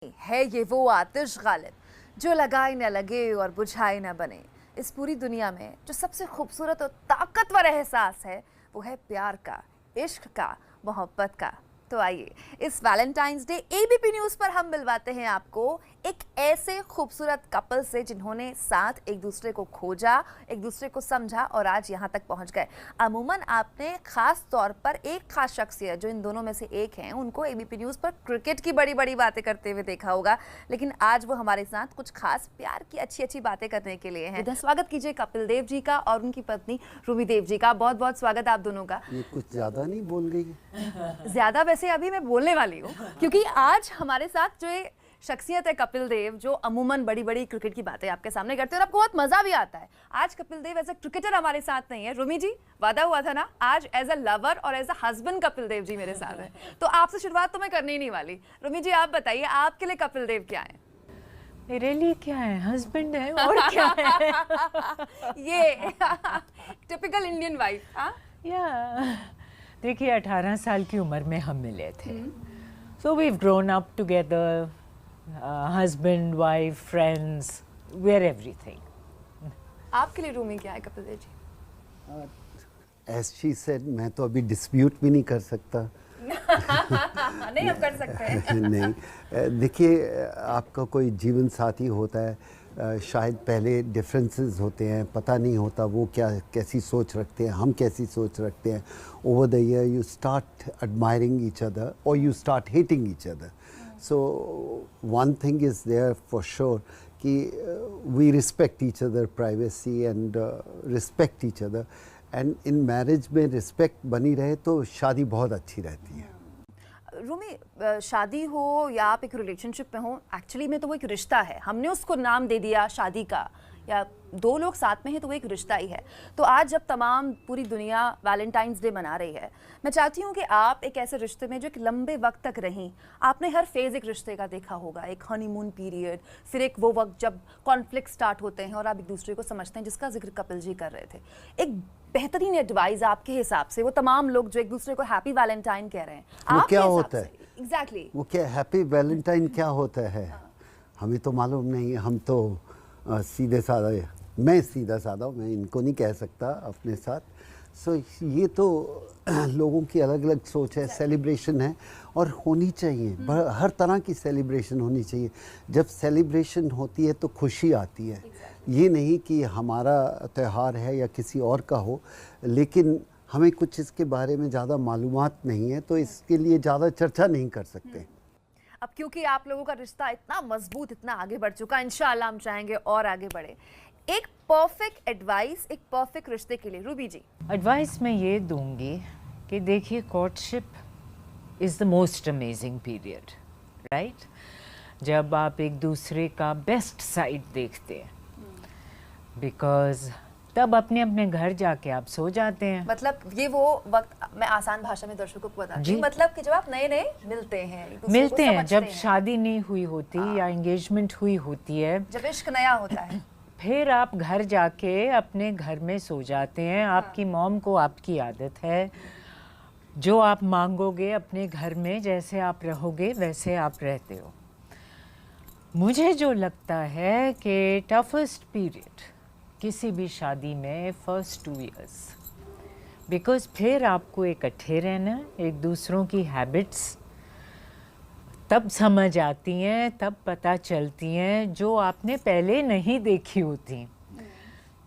है ये वो आतिश गालिब जो लगाए न लगे और बुझाए न बने। इस पूरी दुनिया में जो सबसे खूबसूरत और ताकतवर एहसास है वो है प्यार का, इश्क का, मोहब्बत का। तो आइए इस वैलेंटाइंस डे एबीपी न्यूज़ पर हम मिलवाते हैं आपको एक ऐसे खूबसूरत कपल से जिन्होंने साथ एक दूसरे को खोजा, एक दूसरे को समझा और आज यहाँ तक पहुँच गए। अमूमन आपने खास तौर पर एक खास शख्सियत जो इन दोनों में से एक हैं उनको एबीपी न्यूज़ पर क्रिकेट की बड़ी बड़ी बातें करते हुए देखा होगा, लेकिन आज वो हमारे साथ कुछ खास प्यार की अच्छी अच्छी बातें करने के लिए हैं। स्वागत कीजिए कपिल देव जी का और उनकी पत्नी रूमी देव जी का। बहुत बहुत स्वागत आप दोनों का। ये कुछ ज्यादा नहीं बोल गई? ज्यादा वैसे अभी मैं बोलने वाली हूँ क्योंकि आज हमारे साथ जो शख्सियत है कपिल देव जो अमूमन बड़ी बड़ी क्रिकेट की बातें आपके सामने करते हैं और आपको बहुत मजा भी आता है। आज Kapil Dev as a cricketer हमारे साथ नहीं है। रूमी जी, वादा हुआ था ना, आज एज अ लवर और as a husband Kapil Dev जी मेरे साथ है। तो आपसे शुरुआत तो मैं करनी ही नहीं वाली। रूमी जी, आप बताइए आपके लिए कपिल देव क्या है? मेरे लिए क्या है? हस्बैंड है और क्या है? ये टिपिकल इंडियन वाइफ। या देखिए 18 साल की उम्र में हम मिले थे। So we have grown up together, husband wife friends, we are everything. आपके लिए रूमी क्या है Kapil Dev ji? As she said, मैं तो अभी डिस्प्यूट भी नहीं कर सकता। नहीं, हम कर सकते हैं। नहीं, देखिए आपका कोई जीवन साथी होता है, शायद पहले डिफरेंसेस होते हैं, पता नहीं होता वो क्या कैसी सोच रखते हैं, हम कैसी सोच रखते हैं। Over the year you start admiring each other और you start hating each other. So one thing is there for sure कि we respect each other privacy and respect each other, and in marriage में respect बनी रहे तो शादी बहुत अच्छी रहती है। रूमी, शादी हो या आप एक रिलेशनशिप में हो, एक्चुअली में तो वो एक रिश्ता है। हमने उसको नाम दे दिया शादी का, या दो लोग साथ में हैं तो वो एक रिश्ता ही है। तो आज जब तमाम पूरी दुनिया वैलेंटाइंस डे मना रही है, मैं चाहती हूँ कि आप एक ऐसे रिश्ते में जो एक लंबे वक्त तक रहीं, आपने हर फेज़ एक रिश्ते का देखा होगा, एक हनीमून पीरियड, फिर एक वो वक्त जब कॉन्फ्लिक्ट स्टार्ट होते हैं और आप एक दूसरे को समझते हैं, जिसका जिक्र कपिल जी कर रहे थे। एक बेहतरीन एडवाइस आपके हिसाब से वो तमाम लोग जो एक दूसरे को हैप्पी वैलेंटाइन कह रहे हैं, वो क्या होता है? एग्जैक्टली वो क्या हैप्पी वैलेंटाइन क्या होता है? हमें तो मालूम नहीं। हम तो सीधे साधा, मैं सीधा साधा हूँ, मैं इनको नहीं कह सकता अपने साथ। सो ये तो लोगों की अलग अलग सोच है। सेलिब्रेशन है और होनी चाहिए, हर तरह की सेलिब्रेशन होनी चाहिए। जब सेलिब्रेशन होती है तो खुशी आती है। ये नहीं कि हमारा त्यौहार है या किसी और का हो, लेकिन हमें कुछ इसके बारे में ज़्यादा मालूमात नहीं है तो इसके लिए ज़्यादा चर्चा नहीं कर सकते। अब क्योंकि आप लोगों का रिश्ता इतना मजबूत, इतना आगे बढ़ चुका, इंशाल्लाह हम चाहेंगे और आगे बढ़े। एक परफेक्ट एडवाइस एक परफेक्ट रिश्ते के लिए, रूबी जी। एडवाइस मैं ये दूंगी कि देखिए courtship is the most amazing period, right? जब आप एक दूसरे का बेस्ट साइड देखते हैं, बिकॉज तब अपने अपने घर जाके आप सो जाते हैं। मतलब ये वो वक्त, मैं आसान भाषा में दर्शकों को बताती हूँ, मतलब कि जब आप नए नए मिलते हैं जब शादी नहीं हुई होती या एंगेजमेंट हुई होती है, जब इश्क नया होता है, फिर आप घर जाके अपने घर में सो जाते हैं। आपकी मॉम को आपकी आदत है, जो आप मांगोगे अपने घर में, जैसे आप रहोगे वैसे आप रहते हो। मुझे जो लगता है कि टफेस्ट पीरियड किसी भी शादी में फर्स्ट 2 इयर्स, बिकॉज फिर आपको इकट्ठे रहना, एक दूसरों की हैबिट्स तब समझ आती हैं, तब पता चलती हैं जो आपने पहले नहीं देखी होती।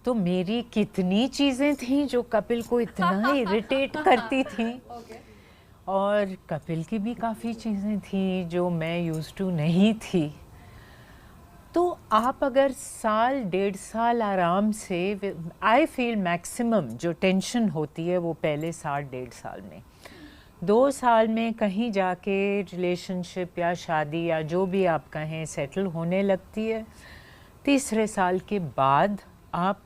तो मेरी कितनी चीज़ें थीं जो कपिल को इतना इरिटेट करती थी, और कपिल की भी काफ़ी चीज़ें थीं जो मैं यूज्ड टू नहीं थी। तो आप अगर साल 1.5 साल आराम से, आई फील मैक्सिमम जो टेंशन होती है वो पहले साल 1.5 साल में, 2 साल में कहीं जाके रिलेशनशिप या शादी या जो भी आप कहें सेटल होने लगती है। तीसरे साल के बाद आप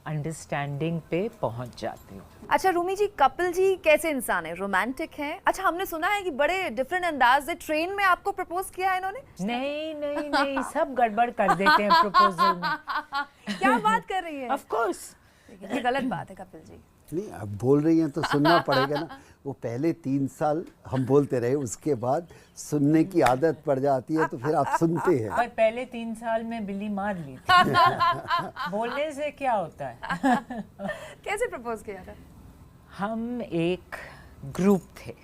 अंडरस्टैंडिंग पे पहुंच जाते हो। अच्छा रूमी जी, कपिल जी कैसे इंसान है? रोमांटिक हैं? अच्छा, हमने सुना है कि बड़े डिफरेंट अंदाज से ट्रेन में आपको प्रपोज किया है इन्होंने। नहीं नहीं नहीं, सब गड़बड़ कर देते हैं प्रपोजल में। क्या बात कर रही है? ऑफ कोर्स ये गलत बात है कपिल जी। नहीं, अब बोल रही हैं तो सुनना पड़ेगा ना। वो पहले 3 साल हम बोलते रहे, उसके बाद सुनने की आदत पड़ जाती है तो फिर आप सुनते हैं। पर पहले 3 साल में बिल्ली मार ली थी। बोलने से क्या होता है। कैसे प्रपोज किया था? हम एक ग्रुप थे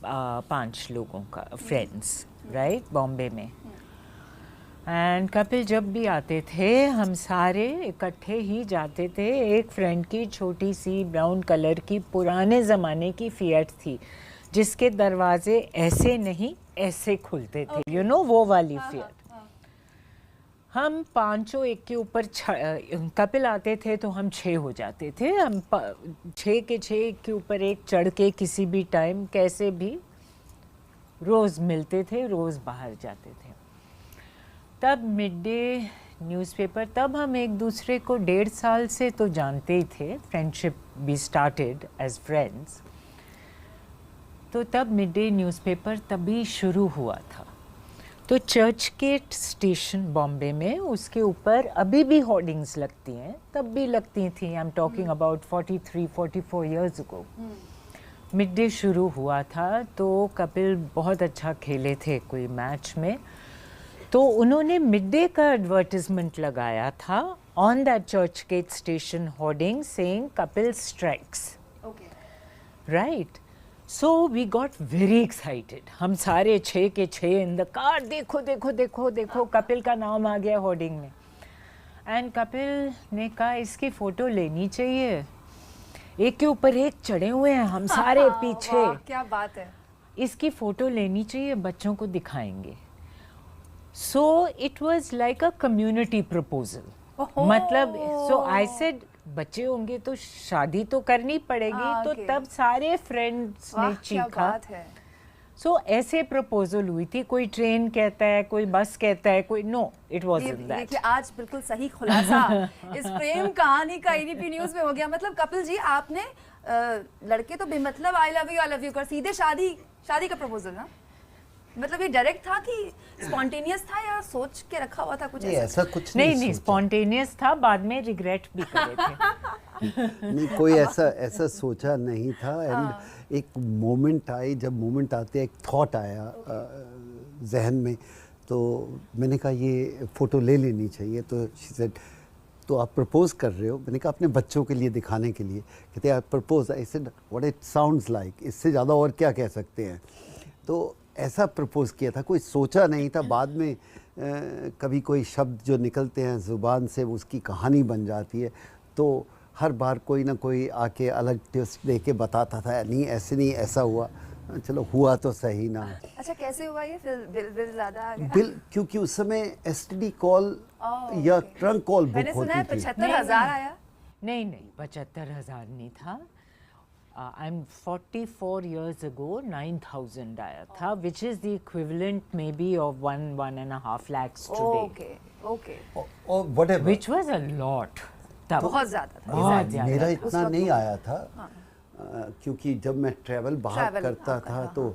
5 लोगों का, फ्रेंड्स, राइट, बॉम्बे में। एंड कपिल जब भी आते थे हम सारे इकट्ठे ही जाते थे। एक फ्रेंड की छोटी सी ब्राउन कलर की पुराने ज़माने की फिएट थी जिसके दरवाजे ऐसे नहीं ऐसे खुलते थे, यू नो, वो वाली फिएट। हम 5 एक के ऊपर कपिल आते थे तो हम 6 हो जाते थे। हम 6 के 6 एक के ऊपर एक चढ़ के किसी भी टाइम कैसे भी रोज़ मिलते थे, रोज़ बाहर जाते थे। तब मिड डे न्यूज़पेपर, तब हम एक दूसरे को 1.5 साल से तो जानते ही थे, फ्रेंडशिप भी स्टार्टेड एज फ्रेंड्स। तो तब मिड डे न्यूज़पेपर तभी शुरू हुआ था। तो चर्च गेट स्टेशन बॉम्बे में, उसके ऊपर अभी भी होर्डिंग्स लगती हैं, तब भी लगती थी। I am talking about 43-44 years ago. Mid day शुरू हुआ था तो कपिल बहुत अच्छा खेले थे कोई मैच में, तो उन्होंने मिड डे का एडवर्टिजमेंट लगाया था on that Churchgate station hoarding saying Kapil strikes, right. So we got very excited, हम सारे 6 के 6 इन द कार, देखो देखो देखो देखो कपिल का नाम आ गया होर्डिंग में। एंड कपिल ने कहा इसकी फ़ोटो लेनी चाहिए, एक के ऊपर एक चढ़े हुए हैं हम सारे पीछे, क्या बात है, इसकी फ़ोटो लेनी चाहिए, बच्चों को दिखाएंगे। So it was like a community proposal. मतलब so I said बच्चे होंगे तो शादी तो करनी पड़ेगी, तो तब सारे फ्रेंड्स ने चीखा। So ऐसे प्रपोजल हुई थी, कोई ट्रेन कहता है, कोई बस कहता है, कोई नो, इट वाज़न्ट दैट। देखिए आज बिल्कुल सही खुलासा इस प्रेम कहानी का एबीपी न्यूज़ में हो गया। मतलब कपिल जी, आपने लड़के तो बेमतलब आई लव यू कर सीधे शादी का प्रपोजल ना, मतलब ये डायरेक्ट था कि स्पॉन्टेनियस था या सोच के रखा हुआ था कुछ ऐसा कुछ नहीं स्पॉन्टेनियस था, बाद में रिग्रेट भी करे थे। नहीं, कोई ऐसा सोचा नहीं था। एंड एक मोमेंट आई, जब मोमेंट आते एक थॉट आया जहन में, तो मैंने कहा ये फ़ोटो ले लेनी चाहिए। तो शी सेड तो आप प्रपोज कर रहे हो? मैंने कहा अपने बच्चों के लिए दिखाने के लिए। कहते आप propose, I said what it sounds like, इससे ज़्यादा और क्या कह सकते हैं। तो ऐसा प्रपोज़ किया था, कोई सोचा नहीं था। बाद में कभी कोई शब्द जो निकलते हैं ज़ुबान से उसकी कहानी बन जाती है, तो हर बार कोई ना कोई आके अलग ट्विस्ट दे के बताता था, नहीं ऐसे नहीं, ऐसा हुआ, चलो हुआ तो सही ना। अच्छा कैसे हुआ ये? फिर बिल ज़्यादा आ गया? बिल, क्योंकि उस समय एसटीडी कॉल या ट्रंक कॉल बुक मैंने सुना है होती थी। 75,000 आया। नहीं 75,000 नहीं था। आई एम 44 years ago 9,000 आया था, which is the equivalent maybe of 1.5 lakhs today. Okay और whatever, which was a lot तब। बहुत ज़्यादा था। बहुत ज़्यादा मेरा था। इतना नहीं आया था। क्योंकि जब मैं ट्रैवल बाहर करता था तो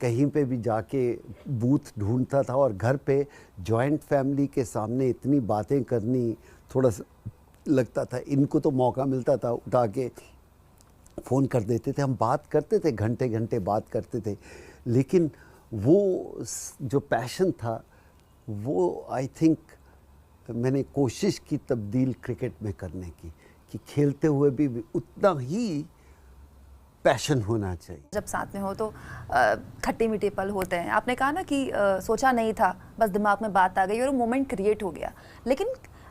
कहीं पे भी जाके बूथ ढूंढता था, और घर पे जॉइंट फैमिली के सामने इतनी बातें करनी थोड़ा सा लगता था। इनको तो मौका मिलता था, उठा के फ़ोन कर देते थे, हम बात करते थे, घंटे घंटे बात करते थे। लेकिन वो जो पैशन था वो आई थिंक मैंने कोशिश की तब्दील क्रिकेट में करने की, कि खेलते हुए भी उतना ही पैशन होना चाहिए। जब साथ में हो तो खट्टी मीठी पल होते हैं। आपने कहा ना कि सोचा नहीं था, बस दिमाग में बात आ गई और वो मोमेंट क्रिएट हो गया। लेकिन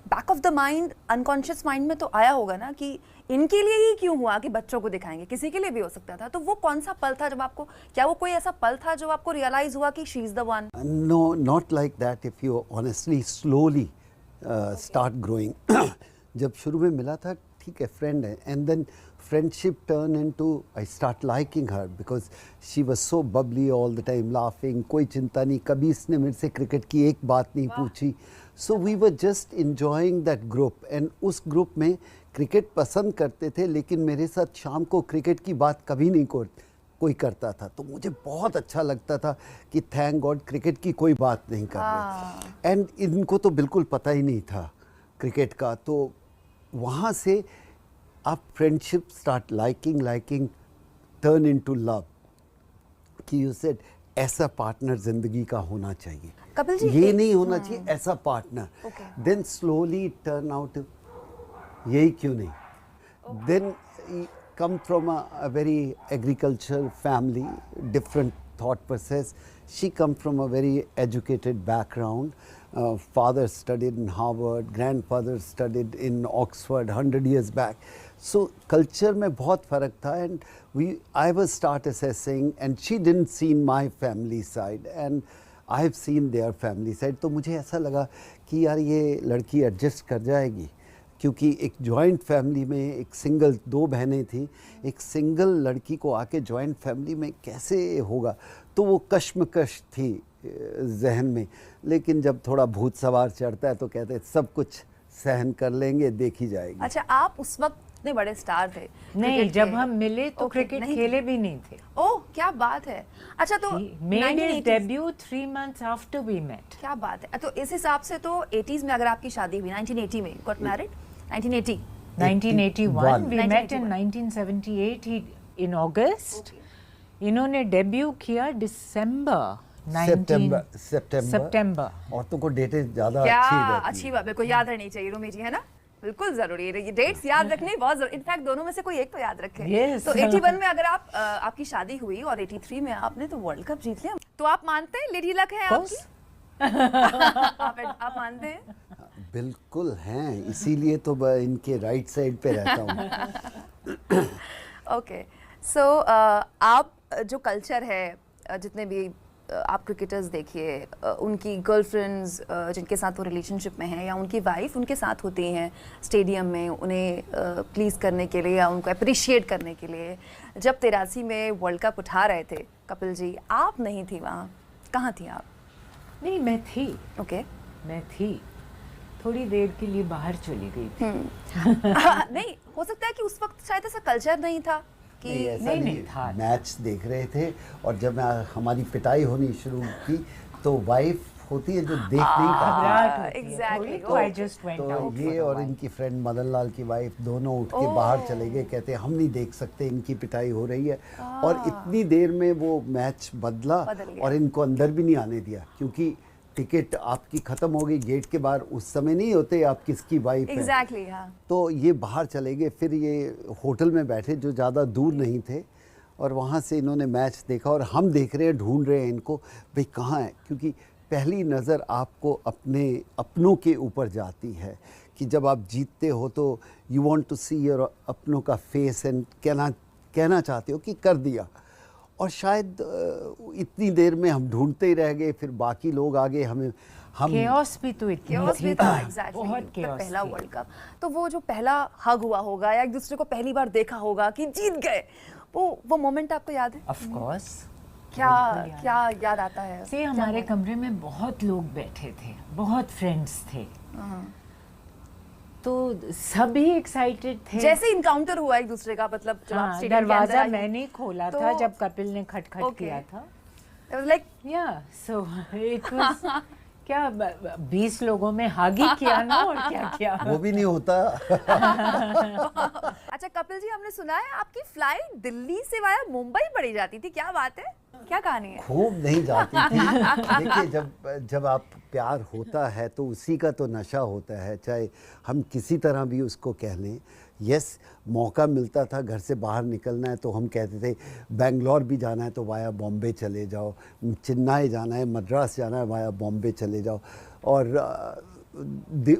back of the mind, unconscious mind में तो आया होगा ना कि इनके लिए ही क्यों हुआ कि बच्चों को दिखाएंगे, किसी के लिए भी हो सकता था। तो वो कौन सा पल था जब आपको, क्या वो कोई ऐसा पल था जो आपको रियलाइज हुआ कि she is the one? No, not like that. If you honestly slowly start growing जब शुरू में मिला था, ठीक है फ्रेंड है, and then friendship turned into I start liking her because she was so bubbly all the time, laughing, कोई चिंता नहीं, कभी इसने मेरे से क्रिकेट की एक बात नहीं पूछी। So we were just enjoying that group, and उस ग्रुप में क्रिकेट पसंद करते थे, लेकिन मेरे साथ शाम को क्रिकेट की बात कभी नहीं कोई करता था। तो मुझे बहुत अच्छा लगता था कि थैंक गॉड क्रिकेट की कोई बात नहीं कर रहे। एंड इनको तो बिल्कुल पता ही नहीं था क्रिकेट का। तो वहाँ से आप friendship start liking turn into love, कि यू सेड ऐसा पार्टनर जिंदगी का होना चाहिए, कपिल जी, ये नहीं होना चाहिए ऐसा partner, Okay. Then slowly turn out यही क्यों नहीं, then come from a very agricultural family, different thought process. She come from a very educated background. Father studied in Harvard, grandfather studied in Oxford 100 years back. So culture में बहुत फर्क था, and I was start assessing, and she didn't see my family side, and I have seen their family side. तो मुझे ऐसा लगा कि यार ये लड़की एडजस्ट कर जाएगी, क्योंकि एक जॉइंट फैमिली में एक सिंगल, 2 बहनें थी, एक सिंगल लड़की को आके जॉइंट फैमिली में कैसे होगा, तो वो कश्मकश थी जहन में। लेकिन जब थोड़ा भूत सवार चढ़ता है तो कहते हैं सब कुछ सहन कर लेंगे, देखी जाएगी। अच्छा, आप उस वक्त इतने बड़े स्टार थे नहीं, क्रिकेट जब के। हम मिले तो Okay, क्रिकेट नहीं खेले भी नहीं थे। ओह, क्या बात है। अच्छा, तो made his 1980s debut 3 months after we met. क्या बात है। तो इस हिसाब से तो 80s में अगर आपकी शादी हुई, 1980 में got married, 1980 1981 we met in 1981. 1978 he in August। इन्होंने डेब्यू किया दिसंबर सितंबर। औरतों को डेटें ज़्यादा क्या अच्छी रहती अच्छी बात, मेरे को याद रहनी चाहिए रूमी जी, है ना, बिल्कुल जरूरी है ये डेट्स याद रखने, बहुत जरूरी। इनफैक्ट दोनों में से कोई एक तो याद रखे। Yes. तो 81 में अगर आपकी शादी हुई और 83 में आपने तो वर्ल्ड कप जीत लिया, तो आप मानते हैं लेडी लक है आपकी? आप मानते हैं? बिल्कुल हैं, इसीलिए तो मैं इनके राइट साइड पे रहता हूँ। ओके, सो आप जो कल्चर है, जितने भी आप क्रिकेटर्स देखिए, उनकी गर्लफ्रेंड्स जिनके साथ वो रिलेशनशिप में हैं, या उनकी वाइफ उनके साथ होती हैं स्टेडियम में उन्हें प्लीज़ करने के लिए या उनको अप्रिशिएट करने के लिए। जब 83 में वर्ल्ड कप उठा रहे थे कपिल जी, आप नहीं थी वहाँ, कहाँ थी आप? नहीं, मैं थी। ओके। मैं थी, थोड़ी देर के लिए बाहर चली गई थी। नहीं, हो सकता है कि उस वक्त शायद ऐसा कल्चर नहीं था कि नहीं, ऐसा नहीं, नहीं, नहीं था। मैच देख रहे थे, और जब हमारी पिटाई होनी शुरू की तो वाइफ होती है जो देख नहीं पाती, घबराहट होती है exactly. थोड़ी, तो I just went तो out for ये a और while। इनकी फ्रेंड मदन लाल की वाइफ दोनों उठ के बाहर चले गए, कहते हम नहीं देख सकते, इनकी पिटाई हो रही है। और इतनी देर में वो मैच बदल गया। और इनको अंदर भी नहीं आने दिया, क्योंकि टिकट आपकी ख़त्म हो गई गेट के बाहर, उस समय नहीं होते आप किसकी वाइफ है। एग्जैक्टली, हाँ। तो ये बाहर चले गए, फिर ये होटल में बैठे जो ज़्यादा दूर नहीं थे, और वहाँ से इन्होंने मैच देखा, और हम देख रहे हैं, ढूंढ रहे हैं इनको, भाई कहाँ है, क्योंकि पहली नज़र आपको अपनों के ऊपर जाती है, कि जब आप जीतते हो तो you want to see your अपनों का फेस, एंड कहना चाहते हो कि कर दिया। और शायद इतनी देर में हम ढूंढते ही रह गए, फिर बाकी लोग आ गए, हम chaos भी तो इतनी chaos भी थी, था, exactly, बहुत पर chaos पहला थी। वर्ल्ड कप, तो वो जो पहला हग हुआ होगा या एक दूसरे को पहली बार देखा होगा कि जीत गए, वो मोमेंट आपको याद है? Of course। क्या याद आता है? से हमारे कमरे में बहुत लोग बैठे थे, बहुत फ्रेंड्स थे, तो सभी एक्साइटेड थे। जैसे इनकाउंटर हुआ एक दूसरे का, मतलब जब आप हाँ, स्टेडियम के अंदर दरवाजा आई, मैंने खोला तो- था जब कपिल ने खटखट Okay. किया था। it was like या सो इट वाज क्या 20 लोगों में हागी किया ना, और क्या किया। वो भी नहीं होता। अच्छा कपिल जी, हमने सुना है आपकी फ्लाइट दिल्ली से वाया मुंबई पड़ी जाती थी, क्या बात है, क्या कहानी है? खूब नहीं जाती थी। देखिए, जब आप प्यार होता है तो उसी का तो नशा होता है, चाहे हम किसी तरह भी उसको कह लें। यस, मौका मिलता था घर से बाहर निकलना है तो हम कहते थे बेंगलोर भी जाना है तो वाया बॉम्बे चले जाओ, चेन्नई जाना है, मद्रास जाना है, वाया बॉम्बे चले जाओ। और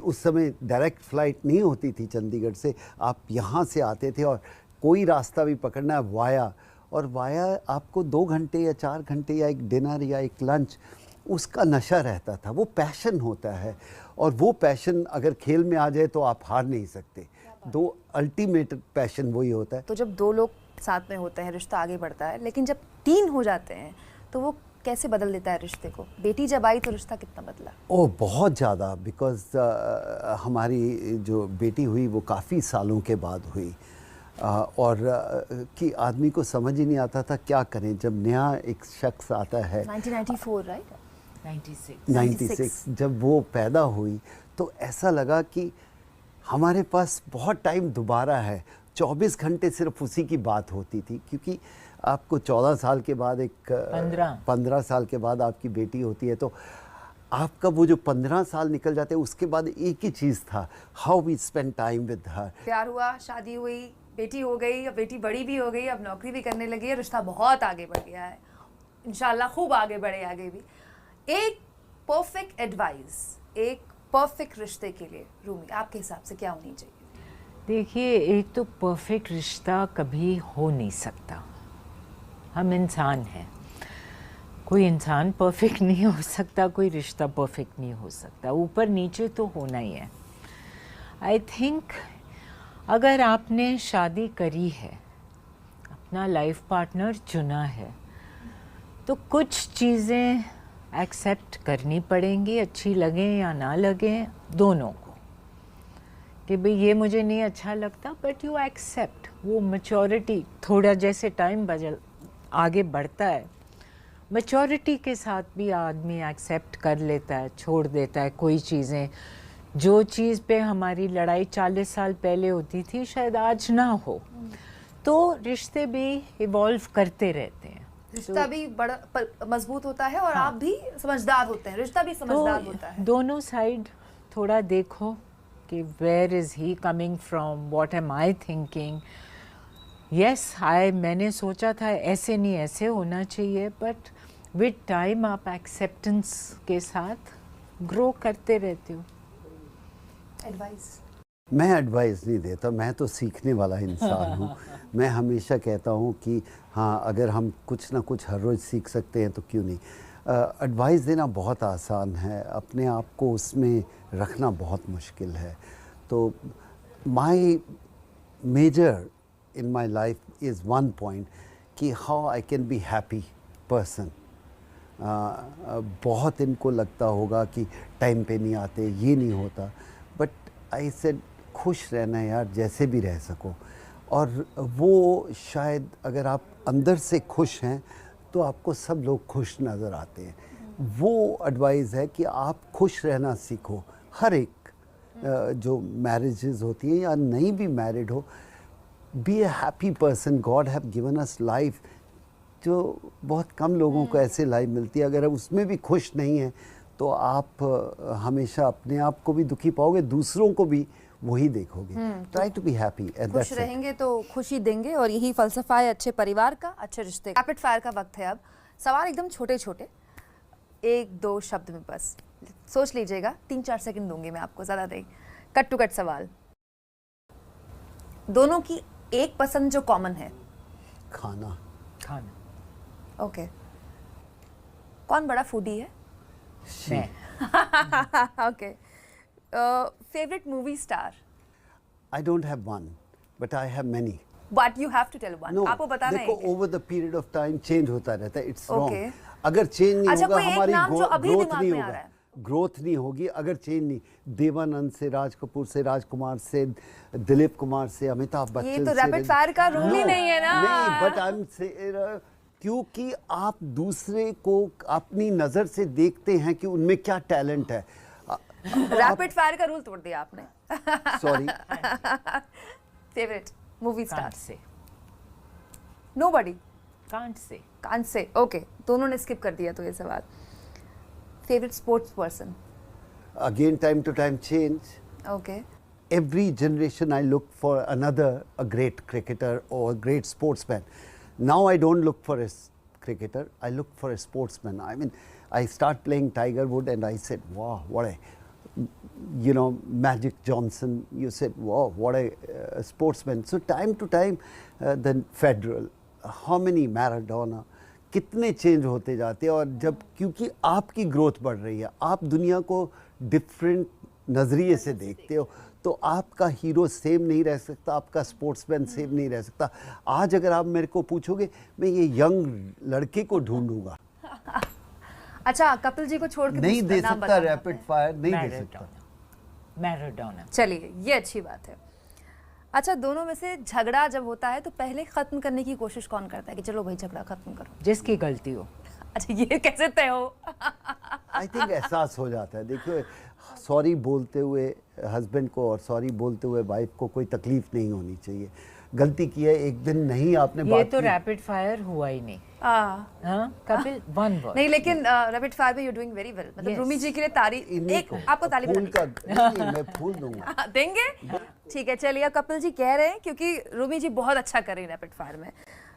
उस समय डायरेक्ट फ़्लाइट नहीं होती थी चंडीगढ़ से, आप यहाँ से आते थे और कोई रास्ता भी पकड़ना है वाया, और वाया आपको 2 घंटे या 4 घंटे या एक डिनर या एक लंच, उसका नशा रहता था। वो पैशन होता है, और वो पैशन अगर खेल में आ जाए तो आप हार नहीं सकते। दो अल्टीमेट पैशन वही होता है। तो जब 2 लोग साथ में होते हैं रिश्ता आगे बढ़ता है, लेकिन जब 3 हो जाते हैं तो वो कैसे बदल देता है रिश्ते को? बेटी जब आई तो रिश्ता कितना बदला? ओह, बहुत ज़्यादा, बिकॉज़ हमारी जो बेटी हुई वो काफ़ी सालों के बाद हुई, और कि आदमी को समझ ही नहीं आता था क्या करें जब नया एक शख्स आता है। 1994 राइट? 96 जब वो पैदा हुई तो ऐसा लगा कि हमारे पास बहुत टाइम दोबारा है, 24 घंटे सिर्फ उसी की बात होती थी, क्योंकि आपको 14 साल के बाद 15 साल के बाद आपकी बेटी होती है, तो आपका वो जो 15 साल निकल जाते हैं, उसके बाद एक ही चीज़ था, how we spend time with her. प्यार हुआ, शादी हुई, बेटी हो गई, अब बेटी बड़ी भी हो गई, अब नौकरी भी करने लगी है, रिश्ता बहुत आगे बढ़ गया है, इंशाल्लाह खूब आगे बढ़े आगे भी। एक परफेक्ट एडवाइस एक परफेक्ट रिश्ते के लिए रूमी आपके हिसाब से क्या होनी चाहिए? देखिए, एक तो परफेक्ट रिश्ता कभी हो नहीं सकता, हम इंसान हैं, कोई इंसान परफेक्ट नहीं हो सकता, कोई रिश्ता परफेक्ट नहीं हो सकता, ऊपर नीचे तो होना ही है। आई थिंक अगर आपने शादी करी है, अपना लाइफ पार्टनर चुना है, तो कुछ चीज़ें एक्सेप्ट करनी पड़ेंगी, अच्छी लगें या ना लगें दोनों को, कि भाई ये मुझे नहीं अच्छा लगता, बट यू एक्सेप्ट। वो मैच्योरिटी, थोड़ा जैसे टाइम आगे बढ़ता है, मैच्योरिटी के साथ भी आदमी एक्सेप्ट कर लेता है, छोड़ देता है कोई चीज़ें। जो चीज़ पे हमारी लड़ाई 40 साल पहले होती थी शायद आज ना हो, तो रिश्ते भी इवॉल्व करते रहते हैं, रिश्ता भी बड़ा मजबूत होता है और आप भी समझदार होते हैं, रिश्ता भी समझदार होता है। दोनों साइड थोड़ा देखो कि where is he coming from, what am I thinking. Yes, मैंने सोचा था ऐसे नहीं ऐसे होना चाहिए, बट विद टाइम आप एक्सेप्टेंस के साथ ग्रो करते रहते हो। एडवाइस मैं एडवाइस नहीं देता, मैं तो सीखने वाला इंसान हूँ। मैं हमेशा कहता हूँ कि हाँ, अगर हम कुछ ना कुछ हर रोज़ सीख सकते हैं तो क्यों नहीं। एडवाइस देना बहुत आसान है, अपने आप को उसमें रखना बहुत मुश्किल है। तो my major in my life is one point कि how I can be happy person. बहुत इनको लगता होगा कि टाइम पे नहीं आते, ये नहीं होता, बट आई सेड खुश रहना यार, जैसे भी रह सको। और वो शायद अगर आप अंदर से खुश हैं तो आपको सब लोग खुश नज़र आते हैं। वो एडवाइस है कि आप खुश रहना सीखो। हर एक जो मैरिजेस होती हैं या नहीं भी मैरिड हो, be a happy person. God have given us life, जो बहुत कम लोगों को ऐसे लाइफ मिलती है। अगर उसमें भी खुश नहीं है तो आप हमेशा अपने आप को भी दुखी पाओगे, दूसरों को भी वही देखोगे। ट्राई टू बी हैप्पी, खुश रहेंगे तो खुशी देंगे, और यही फलसफा है अच्छे परिवार का, अच्छे रिश्ते का। रैपिड फायर का वक्त है अब। सवाल एकदम छोटे छोटे, 1-2 शब्द में बस सोच लीजिएगा, 3-4 सेकंड दूंगी मैं आपको, ज़्यादा नहीं। कट टू कट सवाल। दोनों की एक पसंद जो कॉमन है? खाना। ओके। कौन बड़ा फूडी है? मैं। Okay. Favourite movie star? I don't have one, but I have many. But you have to tell one. No, आपको बताना है देखो, क्या? over the period of time change होता रहता है. It's Okay. wrong. अगर चेंज नहीं अच्छा, होगा कोई एक हमारी नाम जो अभी ग्रोथ दिमाग नहीं में आ होगा, रहा है? ग्रोथ नहीं होगी अगर चेंज नहीं। देवानंद से, राज कपूर से, राजकुमार से, दिलीप कुमार से, अमिताभ बच्चन से। ये तो रैपिड फायर का रूल ही नहीं है ना। नहीं, बट आई एम से, क्योंकि आप दूसरे को अपनी नज़र से देखते हैं कि उनमें क्या टैलेंट है। रैपिड फायर का रूल तोड़ दिया आपने। Sorry. Favourite movie star? Can't say. Nobody? Can't say. Can't say, okay. दोनों ने स्किप कर दिया तो ये सवाल। Favourite sports person? Again, time to time change. Okay. Every generation I look for another, a great cricketer or a great sportsman. Now I don't look for a cricketer, I look for a sportsman. I mean, I start playing Tiger Woods and I said, wow, what a, you know, Magic Johnson, you said, wow, what a sportsman. So time to time, then Federer, how many Maradona, कितने change होते जाते हैं। और जब क्योंकि आपकी growth बढ़ रही है, आप दुनिया को डिफरेंट नज़रिए से देखते हो, तो आपका हीरो सेम नहीं रह सकता, आपका स्पोर्ट्समैन सेम नहीं रह सकता। आज अगर आप मेरे को पूछोगे, मैं ये यंग लड़के को ढूंढूंगा। अच्छा, कपिल जी को छोड़ के नहीं दूसरा दे नाम सकता, बताना रैपिड है। फायर नहीं दे सकता। मैराडोना। चलिए, ये अच्छी बात है। अच्छा, दोनों में से झगड़ा जब होता है तो पहले खत्म करने की कोशिश कौन करता है कि चलो भाई झगड़ा खत्म करो? जिसकी गलती हो। अच्छा, ये कैसे तय हो? आई थिंक एहसास हो जाता है। देखिए, सॉरी बोलते हुए हस्बैंड को और सॉरी बोलते हुए वाइफ को कोई तकलीफ नहीं होनी चाहिए। गलती की है, एक दिन नहीं आपने ये बात तो की। रैपिड फायर हुआ ही नहीं। हाँ कपिल वन वर्ड। नहीं लेकिन रैपिड फायर में यू डूइंग वेरी वेल, मतलब Yes. रूमी जी के लिए तारीफ, इन्हीं एक को आपको ताली फूल बजानी का नहीं, मैं फूल दूंगा। देंगे। ठीक है चलिए, अब कपिल जी कह रहे हैं क्योंकि रूमी जी बहुत अच्छा कर रही है रैपिड फायर में।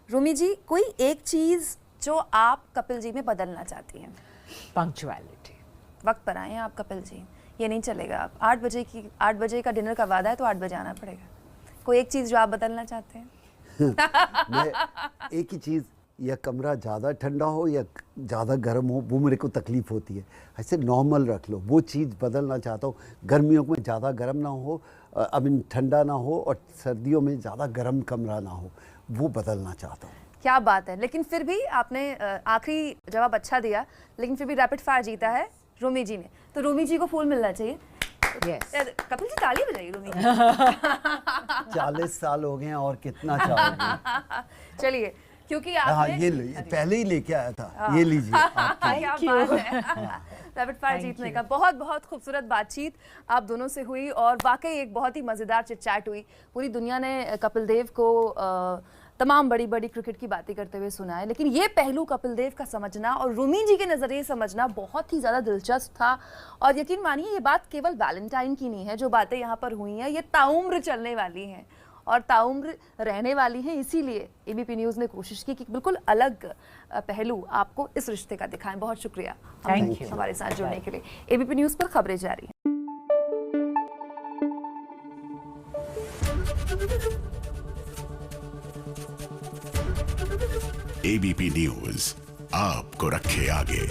रूमी जी, कोई एक चीज जो आप कपिल जी में बदलना चाहती हैं? पंक्चुअलिटी। वक्त पर आए हैं आप कपिल जी, ये नहीं चलेगा। आप 8 बजे का डिनर का वादा है तो 8 बजे आना पड़ेगा। कोई एक चीज जो आप बदलना चाहते हैं? मैं एक ही चीज़, या कमरा ज़्यादा ठंडा हो या ज़्यादा गर्म हो, वो मेरे को तकलीफ़ होती है। ऐसे नॉर्मल रख लो, वो चीज़ बदलना चाहता हूँ। गर्मियों में ज़्यादा गर्म ना हो, ठंडा ना हो, और सर्दियों में ज़्यादा गर्म कमरा ना हो, वो बदलना चाहता हूँ। क्या बात है। लेकिन फिर भी आपने आखिरी जवाब अच्छा दिया, लेकिन फिर भी रैपिड फायर जीता है रूमी जी ने, तो रूमी जी को फूल मिलना चाहिए। यस। कपिल जी ताली बजाइए रूमी जी। 40 साल हो गए हैं, और कितना चाहोगे? चलिए, क्योंकि हाँ, आपने ये पहले ही लेके आया था, ये लीजिए आपके। क्या बात है। रैपिड फायर जीतने का बहुत बहुत खूबसूरत बातचीत आप दोनों से हुई, और वाकई एक बहुत ही मज़ेदार चिट-चैट हुई। पूरी दुनिया ने कपिल देव को तमाम बड़ी बड़ी क्रिकेट की बातें करते हुए सुना है, लेकिन ये पहलू कपिल देव का समझना और रूमी जी के नज़रिए समझना बहुत ही ज़्यादा दिलचस्प था। और यकीन मानिए, ये बात केवल वैलेंटाइन की नहीं है, जो बातें यहाँ पर हुई हैं ये ताउम्र चलने वाली हैं और ताउम्र रहने वाली हैं। इसीलिए एबीपी न्यूज़ ने कोशिश की कि बिल्कुल अलग पहलू आपको इस रिश्ते का दिखाएं। बहुत शुक्रिया Thank you. हमारे साथ जुड़ने के लिए। एबीपी न्यूज़ पर खबरें जारी हैं। एबीपी न्यूज आपको रखे आगे।